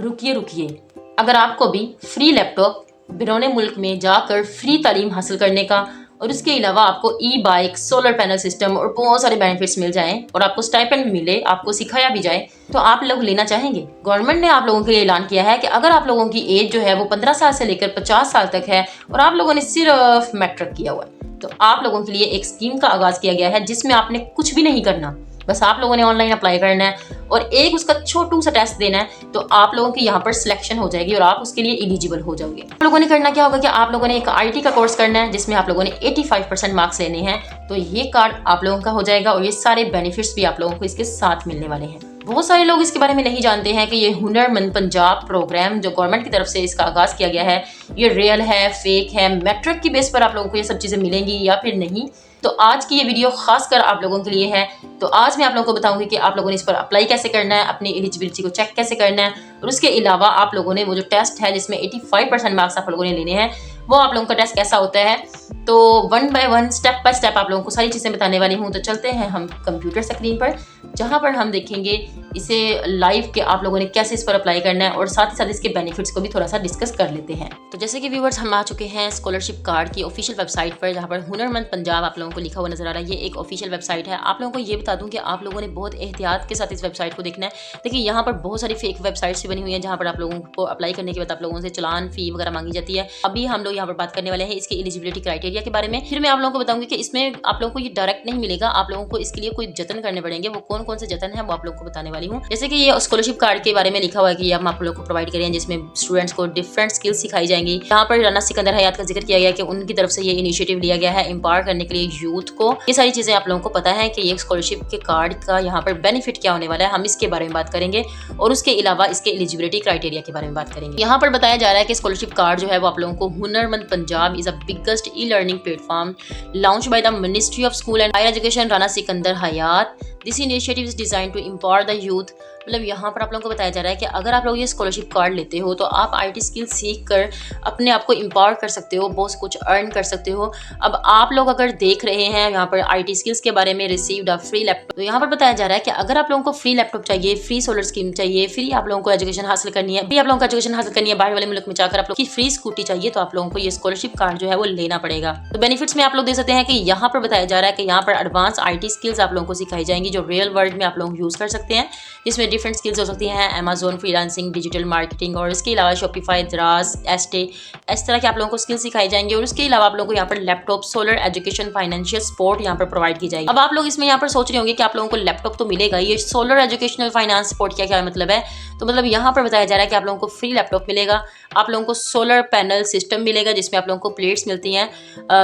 रुकिए रुकिए, अगर आपको भी फ्री लैपटॉप बिरौने मुल्क में जाकर फ्री तालीम हासिल करने का और उसके अलावा आपको ई बाइक, सोलर पैनल सिस्टम और बहुत सारे बेनिफिट्स मिल जाएं और आपको स्टाइपेंड मिले, आपको सिखाया भी जाए, तो आप लोग लेना चाहेंगे। गवर्नमेंट ने आप लोगों के लिए ऐलान किया है कि अगर आप लोगों की एज जो है वो 15 साल से लेकर 50 साल तक है और आप लोगों ने सिर्फ मैट्रिक किया हुआ है, तो आप लोगों के लिए एक स्कीम का आगाज किया गया है जिसमें आपने कुछ भी नहीं करना, बस आप लोगों ने ऑनलाइन अप्लाई करना है और एक उसका छोटू सा टेस्ट देना है, तो आप लोगों की यहाँ पर सिलेक्शन हो जाएगी और आप उसके लिए एलिजिबल हो जाओगे। आप लोगों ने करना क्या होगा कि आप लोगों ने एक आईटी का कोर्स करना है जिसमें आप लोगों ने 85% मार्क्स लेने हैं, तो ये कार्ड आप लोगों का हो जाएगा और ये सारे बेनिफिट्स भी आप लोगों को इसके साथ मिलने वाले हैं। बहुत सारे लोग इसके बारे में नहीं जानते हैं कि ये हुनरमंद पंजाब प्रोग्राम जो गवर्नमेंट की तरफ से इसका आगाज किया गया है, ये रियल है, फेक है, मैट्रिक की बेस पर आप लोगों को ये सब चीजें मिलेंगी या फिर नहीं। तो आज की ये वीडियो खासकर आप लोगों के लिए है। तो आज मैं आप लोगों को बताऊंगी कि आप लोगों ने इस पर अप्लाई कैसे करना है, अपनी एलिजिबिलिटी को चेक कैसे करना है और उसके अलावा आप लोगों ने वो जो टेस्ट है जिसमें 85% मार्क्स आप लोगों ने लेने हैं, वो आप लोगों का टेस्ट कैसा होता है। तो one by one, step by step आप लोगों को सारी चीज़ें बताने वाली हूँ। तो चलते हैं हम कंप्यूटर स्क्रीन पर, जहाँ पर हम देखेंगे इसे लाइव के आप लोगों ने कैसे इस पर अप्लाई करना है और साथ ही साथ इसके बेनिफिट्स को भी थोड़ा सा डिस्कस कर लेते हैं। तो जैसे कि व्यूअर्स, हम आ चुके हैं स्कॉलरशिप कार्ड की ऑफिशियल वेबसाइट पर, जहाँ पर हुनरमंद पंजाब आप लोगों को लिखा हुआ नजर आ रहा है। ये एक ऑफिशियल वेबसाइट है। आप लोगों को ये बता दूं कि आप लोगों ने बहुत एहतियात के साथ इस वेबसाइट को देखना है। देखिए, यहाँ पर बहुत सारी फेक वेबसाइट्स भी बनी हुई हैं जहाँ पर आप लोगों को अप्लाई करने के बाद आप लोगों से चालान, फी वगैरह मांगी जाती है। अभी हम लोग यहाँ पर बात करने वाले हैं इसकी एलिजिबिलिटी क्राइटेरिया के बारे में। फिर मैं आप लोगों को बताऊंगी कि इसमें आप लोगों को ये डायरेक्ट नहीं मिलेगा, आप लोगों को इसके लिए कोई जतन करने पड़ेंगे। वो कौन कौन से जतन है वो आप लोगों को बताने वाली हूँ। जैसे कि ये स्कॉलरशिप कार्ड के बारे में लिखा हुआ है कि हम आप लोगों को प्रोवाइड करें जिसमें स्टूडेंट्स को डिफरेंट स्किल्स सिखाई जाएंगी। यहाँ पर राना सिकंदर हयात का जिक्र किया गया कि उनकी तरफ से ये इनिशिएटिव लिया गया है एम्पावर करने के लिए यूथ को। ये सारी चीजें आप लोगों को पता है कि ये स्कॉलरशिप के कार्ड का यहाँ पर बेनिफिट क्या होने वाला है, हम इसके बारे में बात करेंगे और उसके अलावा इसके एलिजिबिलिटी क्राइटेरिया के बारे में बात करेंगे। यहाँ पर बताया जा रहा है कि स्कॉलरशिप कार्ड जो है वो आप लोगों को Hunarmand Punjab is a biggest e learning platform launch by the ministry of school and higher education Rana Sikandar Hayat. This initiative is designed to empower the youth. मतलब यहाँ पर आप लोगों को बताया जा रहा है कि अगर आप लोग ये स्कॉलरशिप कार्ड लेते हो तो आप आईटी स्किल सीख कर अपने आप को एम्पावर कर सकते हो, बहुत कुछ अर्न कर सकते हो। अब आप लोग अगर देख रहे हैं यहाँ पर आईटी स्किल्स के बारे में, रिसीव्ड अ फ्री लैपटॉप, तो यहाँ पर बताया जा रहा है कि अगर आप लोगों को फ्री लैपटॉप चाहिए, फ्री सोलर स्कीम चाहिए, फ्री आप लोगों को एजुकेशन हासिल करनी है, फ्री आप लोगों को एजुकेशन हासिल करनी है, बाहर वाले मुल्क में जाकर आप लोग की फ्री स्कूटी चाहिए, तो आप लोगों को ये स्कॉलरशिप कार्ड जो है वो लेना पड़ेगा। तो बेनिफिट्स में आप लोग देख सकते हैं कि यहाँ पर बताया जा रहा है कि यहाँ पर एडवांस आईटी स्किल्स आप लोगों को सिखाई जाएंगी जो रियल वर्ल्ड में आप लोग यूज कर सकते हैं, जिसमें डिफरेंट स्किल्स हो सकती हैं, अमेज़न, फ्रीलांसिंग, डिजिटल मार्केटिंग और इसके अलावा शॉपिफाई, द्रास, एस्टे, इस तरह के आप लोगों को स्किल्स सिखाई जाएंगी। और उसके अलावा आप लोगों को यहाँ पर laptop, solar, education, financial support यहाँ पर प्रोवाइड की जाएगी। अब आप लोग इसमें यहाँ पर सोच रहे होंगे कि आप लोगों को लैपटॉप तो मिलेगा, ये सोलर, एजुकेशनल, फाइनेंस सपोर्ट क्या मतलब है। तो मतलब यहाँ पर बताया जा रहा है कि आप लोगों को फ्री लैपटॉप मिलेगा, आप लोगों को सोलर पैनल सिस्टम मिलेगा जिसमें आप लोगों को प्लेट्स मिलती हैं,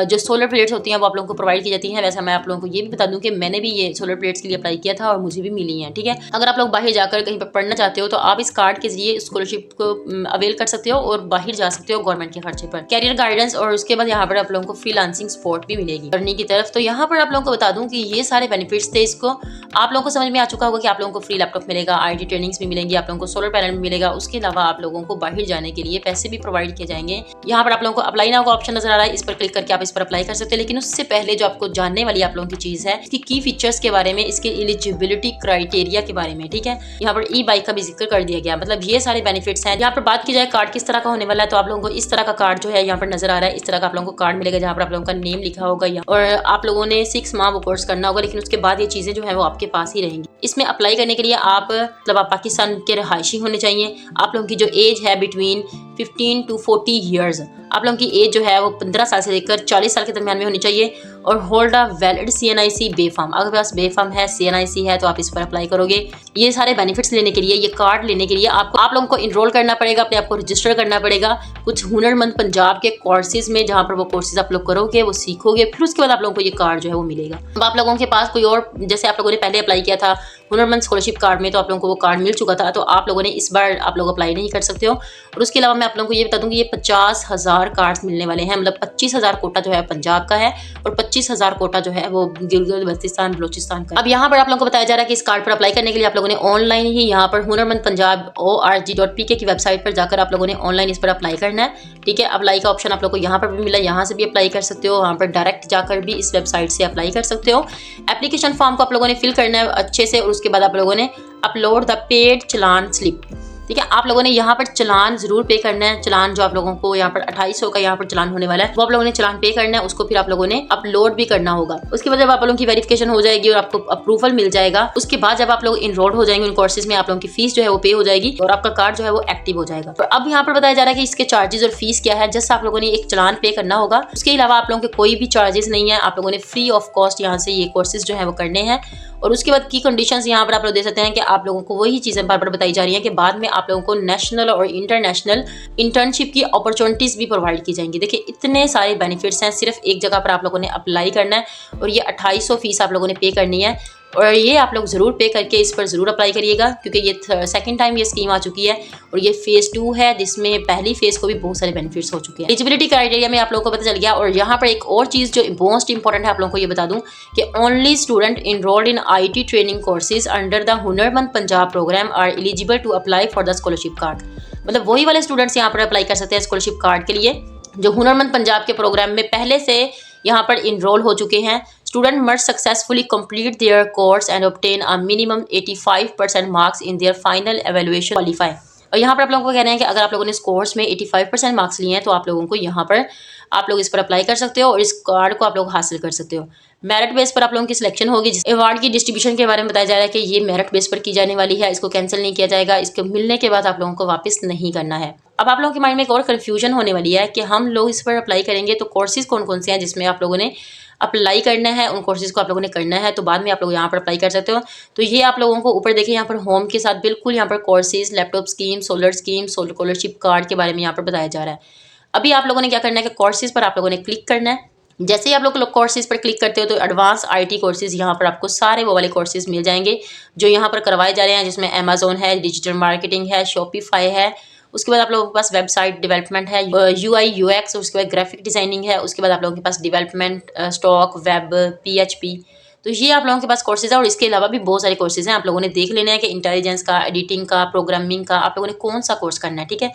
जो सोलर प्लेट्स होती हैं वो आप लोगों को प्रोवाइड की जाती हैं। वैसे मैं आप लोगों को ये भी बता दूं कि मैंने भी ये सोलर प्लेट्स के लिए अप्लाई किया था और मुझे भी मिली हैं। ठीक है, अगर आप लोग बाहर जाकर कहीं पर पढ़ना चाहते हो तो आप इस कार्ड के जरिए स्कॉलरशिप को अवेल कर सकते हो और बाहर जा सकते हो गवर्नमेंट के खर्चे पर। कैरियर गाइडेंस और उसके बाद यहाँ पर आप लोगों को फ्रीलांसिंग सपोर्ट भी मिलेगी करने की तरफ। तो यहाँ पर आप लोगों को बता दूं कि ये सारे बेनिफिट्स थे। इसको आप लोगों को समझ में आ चुका होगा कि आप लोगों को फ्री लैपटॉप मिलेगा, आईटी ट्रेनिंग्स भी मिलेंगी, आप लोगों को सोलर पैनल भी मिलेगा, उसके अलावा आप लोगों को बाहर जाने के लिए पैसे भी प्रोवाइड किए जाएंगे। यहाँ पर आप लोगों को अप्लाई नाउ का ऑप्शन नजर आ रहा है, इस पर क्लिक करके आप इस पर अप्लाई कर सकते हैं। लेकिन उससे पहले जो आपको जानने वाली आप लोगों की चीज है इसकी की फीचर्स के बारे में, इसके एलिजिबिलिटी क्राइटेरिया के बारे में। ठीक है, यहाँ पर ई बाइक का भी जिक्र कर दिया गया। मतलब ये सारे बेनिफिट्स हैं। यहाँ पर बात की जाए कार्ड किस तरह का होने वाला है, तो आप लोगों को इस तरह का कार्ड जो है यहाँ पर नजर आ रहा है, इस तरह का आप लोगों को कार्ड मिलेगा जहाँ पर आप लोगों का नेम लिखा होगा और आप लोगों ने 6 माह वो कोर्स करना होगा। लेकिन उसके बाद ये चीजें जो है वो आपके पास ही रहेंगी। इसमें अप्लाई करने के लिए आप मतलब आप पाकिस्तान के रहायशी होने चाहिए। आप लोगों की जो एज है बिटवीन 15 to 40 ईयर्स, आप लोगों की एज जो है वो 15 साल से लेकर 40 साल के दरमियान में होनी चाहिए और hold a valid CNIC bay form. अगर पास बे फॉर्म है, CNIC है, तो आप इस पर अप्लाई करोगे। ये सारे बेनिफिट्स लेने के लिए, ये कार्ड लेने के लिए आप लोगों को इनरोल करना पड़ेगा, अपने आप को रजिस्टर करना पड़ेगा कुछ हुनरमंद पंजाब के कोर्सेज में, जहाँ पर वो कोर्सेज आप लोग करोगे, वो सीखोगे, फिर उसके बाद आप लोगों को ये कार्ड जो है वो मिलेगा। अब आप लोगों के पास कोई और, जैसे आप लोगों ने पहले अप्लाई किया था हुनरमंद स्कॉलरशिप कार्ड में, तो आप लोगों को वो कार्ड मिल चुका था, तो आप लोगों ने इस बार आप लोग अप्लाई नहीं कर सकते हो। और उसके अलावा मैं आप लोगों को ये बता दूं कि ये 50,000 कार्ड्स मिलने वाले हैं। मतलब 25,000 कोटा जो है पंजाब का है और 25,000 कोटा जो है वो गिलगित बल्तिस्तान बलोचिस्तान का। अब यहाँ पर आप लोगों को बताया जा रहा है कि इस कार्ड पर अप्लाई करने के लिए आप लोगों ने ऑनलाइन ही यहाँ पर हुनरमंद पंजाब org.pk की वेबसाइट पर जाकर आप लोगों ने ऑनलाइन इस पर अप्लाई करना है। ठीक है, अप्लाई का ऑप्शन आप लोग को यहाँ पर भी मिला, यहाँ से भी अप्लाई कर सकते हो, यहाँ पर डायरेक्ट जाकर भी इस वेबसाइट से अप्लाई कर सकते हो। एप्लीकेशन फॉर्म को आप लोगों ने फिल करना है अच्छे से और उसके बाद आप लोगों ने upload the paid challan slip, ठीक है। आप लोगों ने यहाँ पर चलान जरूर पे करना है। चलान जो आप लोगों को यहाँ पर 2800 का यहाँ पर चलान होने वाला है, वो आप लोगों ने चलान पे करना है। उसको फिर आप लोगों ने अपलोड भी करना होगा। उसके बाद जब आप लोगों की वेरिफिकेशन हो जाएगी और आपको अप्रूवल मिल जाएगा, उसके बाद जब आप लोग इनरोल हो जाएंगे उन कोर्सेज में, आप लोगों की फीस जो है वो पे हो जाएगी और आपका कार्ड जो है वो एक्टिव हो जाएगा। और अब यहाँ पर बताया जा रहा है कि इसके चार्जेस और फीस क्या है। जस्ट आप लोगों ने एक चलान पे करना होगा, उसके अलावा आप लोगों के कोई भी चार्जेस नहीं है। आप लोगों ने फ्री ऑफ कॉस्ट यहाँ से ये कोर्सेज जो है वो करने हैं। और उसके बाद की कंडीशंस यहाँ पर आप लोग देख सकते हैं कि आप लोगों को वही चीजें बार बार बताई जा रही हैं कि बाद में आप लोगों को नेशनल और इंटरनेशनल इंटर्नशिप की अपॉर्चुनिटीज भी प्रोवाइड की जाएंगी। देखिए इतने सारे बेनिफिट्स हैं, सिर्फ एक जगह पर आप लोगों ने अप्लाई करना है और ये 2800 फीस आप लोगों ने पे करनी है। और ये आप लोग जरूर पे करके इस पर जरूर अप्लाई करिएगा, क्योंकि ये सेकंड टाइम ये स्कीम आ चुकी है और ये फेज 2 है, जिसमें पहली फेज को भी बहुत सारे बेनिफिट्स हो चुके हैं। एलिजिबिलिटी क्राइटेरिया में आप लोगों को पता चल गया। और यहाँ पर एक और चीज जो मोस्ट इंपॉर्टेंट है, आप लोगों को ये बता दूं कि only student enrolled in IT training courses under the Hunarmand Punjab program are eligible to apply for the scholarship card. मतलब वही वाले स्टूडेंट्स यहाँ पर अप्लाई कर सकते हैं स्कॉलरशिप कार्ड के लिए जो हुनरमंद पंजाब के प्रोग्राम में पहले से यहाँ पर इनरोल हो चुके हैं। Student must successfully complete their course and obtain a minimum 85% marks in their final evaluation qualify. और यहाँ पर आप लोगों को कहना है कि अगर आप लोगों ने इस कोर्स में 85% मार्क्स लिए हैं तो आप लोगों को यहाँ पर आप लोग इस पर अप्लाई कर सकते हो और इस कार्ड को आप लोग हासिल कर सकते हो। मेरिट बेस पर आप लोगों की सिलेक्शन होगी। अवार्ड की डिस्ट्रीब्यूशन के बारे में बताया जा रहा है कि ये मेरिट बेस पर की जाने वाली है, इसको कैंसिल नहीं किया जाएगा, इसको मिलने के बाद आप लोगों को वापस नहीं करना है। अब आप लोगों के माइंड में एक और कन्फ्यूजन होने वाली है कि हम लोग इस पर अप्लाई करेंगे तो कोर्सेज कौन कौन से हैं जिसमें आप लोगों ने अप्लाई करना है, उन कोर्सेज को आप लोगों ने करना है, तो बाद में आप लोग यहाँ पर अप्लाई कर सकते हो। तो ये आप लोगों को ऊपर देखिए यहाँ पर होम के साथ बिल्कुल यहाँ पर courses, laptop scheme, solar scholarship card के बारे में यहाँ पर बताया जा रहा है। अभी आप लोगों ने क्या करना है कि कोर्सेज पर आप लोगों ने क्लिक करना है। जैसे ही आप लोग कोर्सेज पर क्लिक करते हो तो एडवांस IT कोर्सेज यहाँ पर आपको सारे वो वाले कोर्सेज मिल जाएंगे जो यहाँ पर करवाए जा रहे हैं, जिसमें अमेजोन है, डिजिटल मार्केटिंग है, शॉपिफाई है। उसके बाद आप लोगों के पास वेबसाइट डेवलपमेंट है, UI UX, उसके बाद ग्राफिक डिजाइनिंग है, उसके बाद आप लोगों के पास डेवलपमेंट, स्टॉक, वेब, PHP। तो ये आप लोगों के पास कोर्सेज है। और इसके अलावा भी बहुत सारे कोर्सेज हैं, आप लोगों ने देख लेना है कि इंटेलिजेंस का, एडिटिंग का, प्रोग्रामिंग का आप लोगों ने कौन सा कोर्स करना है। ठीक है,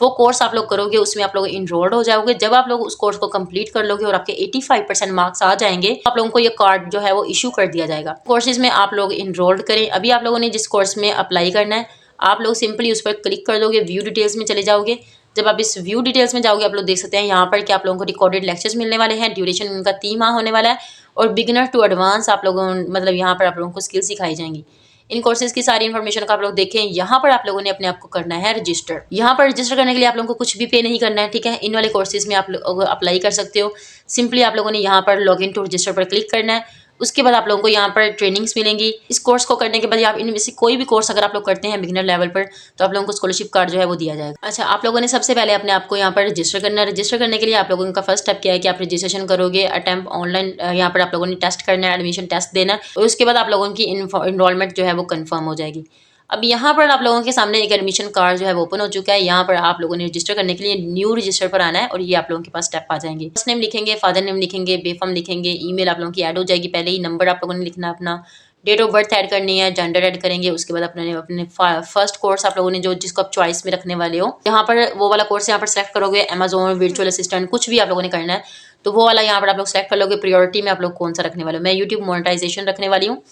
वो कोर्स आप लोग करोगे, उसमें आप लोग इनरोल्ड हो जाओगे। जब आप लोग उस कोर्स को कंप्लीट कर लोगे और आपके 85% मार्क्स आ जाएंगे तो आप लोगों को ये कार्ड जो है वो इशू कर दिया जाएगा। कोर्सेज में आप लोग इनरोल्ड करें। अभी आप लोगों ने जिस कोर्स में अप्लाई करना है आप लोग सिंपली उस पर क्लिक कर दोगे, व्यू डिटेल्स में चले जाओगे। जब आप इस व्यू डिटेल्स में जाओगे आप लोग देख सकते हैं यहाँ पर कि आप लोगों को रिकॉर्डेड लेक्चर्स मिलने वाले हैं। ड्यूरेशन उनका 3 माह होने वाला है और बिगिनर टू एडवांस आप लोगों मतलब यहाँ पर आप लोगों को स्किल सिखाई जाएंगी। इन कोर्सेज की सारी इन्फॉर्मेशन का आप लोग देखें। यहाँ पर आप लोगों ने अपने आप को करना है रजिस्टर। यहाँ पर रजिस्टर करने के लिए आप लोगों को कुछ भी पे नहीं करना है। ठीक है, इन वाले कोर्सेज में आप लोग अप्लाई कर सकते हो। सिंपली आप लोगों ने यहाँ पर लॉग इन टू रजिस्टर पर क्लिक करना है। उसके बाद आप लोगों को यहाँ पर ट्रेनिंग्स मिलेंगी। इस कोर्स को करने के बाद आप इनमें से कोई भी कोर्स अगर आप लोग करते हैं बिगिनर लेवल पर तो आप लोगों को स्कॉलरशिप कार्ड जो है वो दिया जाएगा। अच्छा, आप लोगों ने सबसे पहले अपने आप को यहाँ पर रजिस्टर करना है। रजिस्टर करने के लिए आप लोगों का फर्स्ट स्टेप क्या है कि आप रजिस्ट्रेशन करोगे। अटेम्प्ट ऑनलाइन यहाँ पर आप लोगों ने टेस्ट करना है, एडमिशन टेस्ट देना है और उसके बाद आप लोगों की इनरोलमेंट जो है वो कन्फर्म हो जाएगी। अब यहाँ पर आप लोगों के सामने एक एडमिशन कार्ड जो है वो ओपन हो चुका है। यहाँ पर आप लोगों ने रजिस्टर करने के लिए न्यू रजिस्टर पर आना है और ये आप लोगों के पास स्टेप आ जाएंगे। फर्स्ट नेम लिखेंगे, फादर नेम लिखेंगे, बेफम लिखेंगे, ईमेल आप लोगों की ऐड हो जाएगी पहले ही, नंबर आप लोगों ने लिखना अपना, डेट ऑफ बर्थ ऐड करनी है, जेंडर ऐड करेंगे। उसके बाद अपने फर्स्ट कोर्स आप लोगों ने जो जिसको आप चॉइस में रखने वाले हो यहाँ पर वो वाला कोर्स यहाँ पर सेलेक्ट करोगे। अमेजोन, वर्चुअल असिस्टेंट, कुछ भी आप लोगों ने करना है तो वो वाला यहाँ पर आप लोग सेलेक्ट कर लोगे। प्रायोरिटी में आप लोग कौन सा रखने वाले हो, मैं यूट्यूब मोनेटाइजेशन रखने वाली हूँ।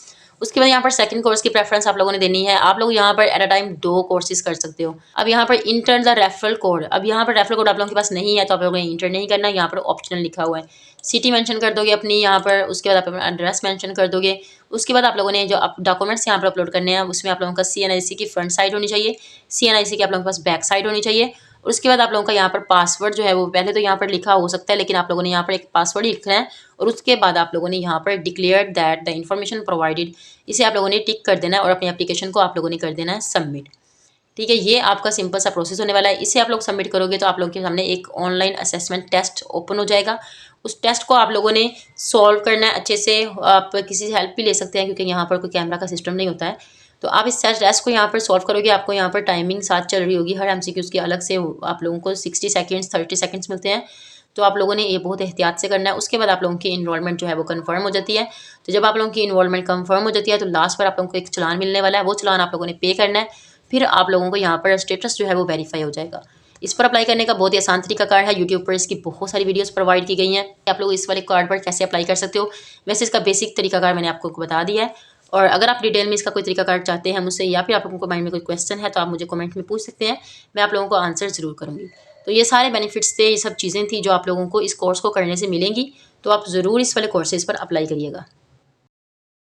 उसके बाद यहाँ पर सेकंड कोर्स की प्रेफरेंस आप लोगों ने देनी है। आप लोग यहाँ पर एट अ टाइम 2 कोर्सेज कर सकते हो। अब यहाँ पर इंटर द रेफरल कोड, अब यहाँ पर रेफरल कोड आप लोगों के पास नहीं है तो आप लोगों ने इंटर नहीं करना, यहाँ पर ऑप्शनल लिखा हुआ है। सिटी मेंशन कर दोगे अपनी यहाँ पर, उसके बाद आप अपना एड्रेस मेंशन कर दोगे। उसके बाद आप लोगों ने जो डॉक्यूमेंट्स यहाँ पर अपलोड करने हैं उसमें आप लोगों का CNIC की फ्रंट साइड होनी चाहिए, CNIC की आप लोगों के पास बैक साइड होनी चाहिए। और उसके बाद आप लोगों का यहाँ पर पासवर्ड जो है वो पहले तो यहाँ पर लिखा हो सकता है, लेकिन आप लोगों ने यहाँ पर एक पासवर्ड लिखना है और उसके बाद आप लोगों ने यहाँ पर declare that the information provided, इसे आप लोगों ने टिक कर देना है और अपनी एप्लीकेशन को आप लोगों ने कर देना है सबमिट। ठीक है, ये आपका सिंपल सा प्रोसेस होने वाला है। इसे आप लोग सबमिट करोगे तो आप लोगों के सामने एक ऑनलाइन असेसमेंट टेस्ट ओपन हो जाएगा। उस टेस्ट को आप लोगों ने सॉल्व करना है अच्छे से। आप किसी से हेल्प भी ले सकते हैं क्योंकि यहाँ पर कोई कैमरा का सिस्टम नहीं होता है। तो आप इस टेस्ट को यहाँ पर सॉल्व करोगे। आपको यहाँ पर टाइमिंग साथ चल रही होगी, हर MCQ की अलग से आप लोगों को 60 सेकेंड्स 30 सेकेंड्स मिलते हैं। तो आप लोगों ने ये बहुत एहतियात से करना है। उसके बाद आप लोगों की इन्वॉल्वमेंट जो है वो कंफर्म हो जाती है। तो जब आप लोगों की इन्वॉल्वमेंट कंफर्म हो जाती है तो लास्ट पर आप लोगों को एक चलान मिलने वाला है, वो चलान आप लोगों ने पे करना है। फिर आप लोगों को यहाँ पर स्टेटस जो है वो वेरीफाई हो जाएगा। इस पर अप्लाई करने का बहुत ही आसान तरीका कार्ड है। यूट्यूब पर इसकी बहुत सारी वीडियोस प्रोवाइड की गई हैं। आप लोग इस वाले कार्ड पर कैसे अप्लाई कर सकते हो। वैसे इसका बेसिक तरीका कार्ड मैंने आपको बता दिया है। और अगर आप डिटेल में इसका कोई तरीकाकार चाहते हैं मुझसे, या फिर आप लोगों को माइंड में कोई क्वेश्चन है, तो आप मुझे कमेंट में पूछ सकते हैं, मैं आप लोगों को आंसर ज़रूर करूँगी। तो ये सारे बेनिफिट्स थे, ये सब चीज़ें थी जो आप लोगों को इस कोर्स को करने से मिलेंगी, तो आप ज़रूर इस वाले कोर्सेज़ पर अप्लाई करिएगा।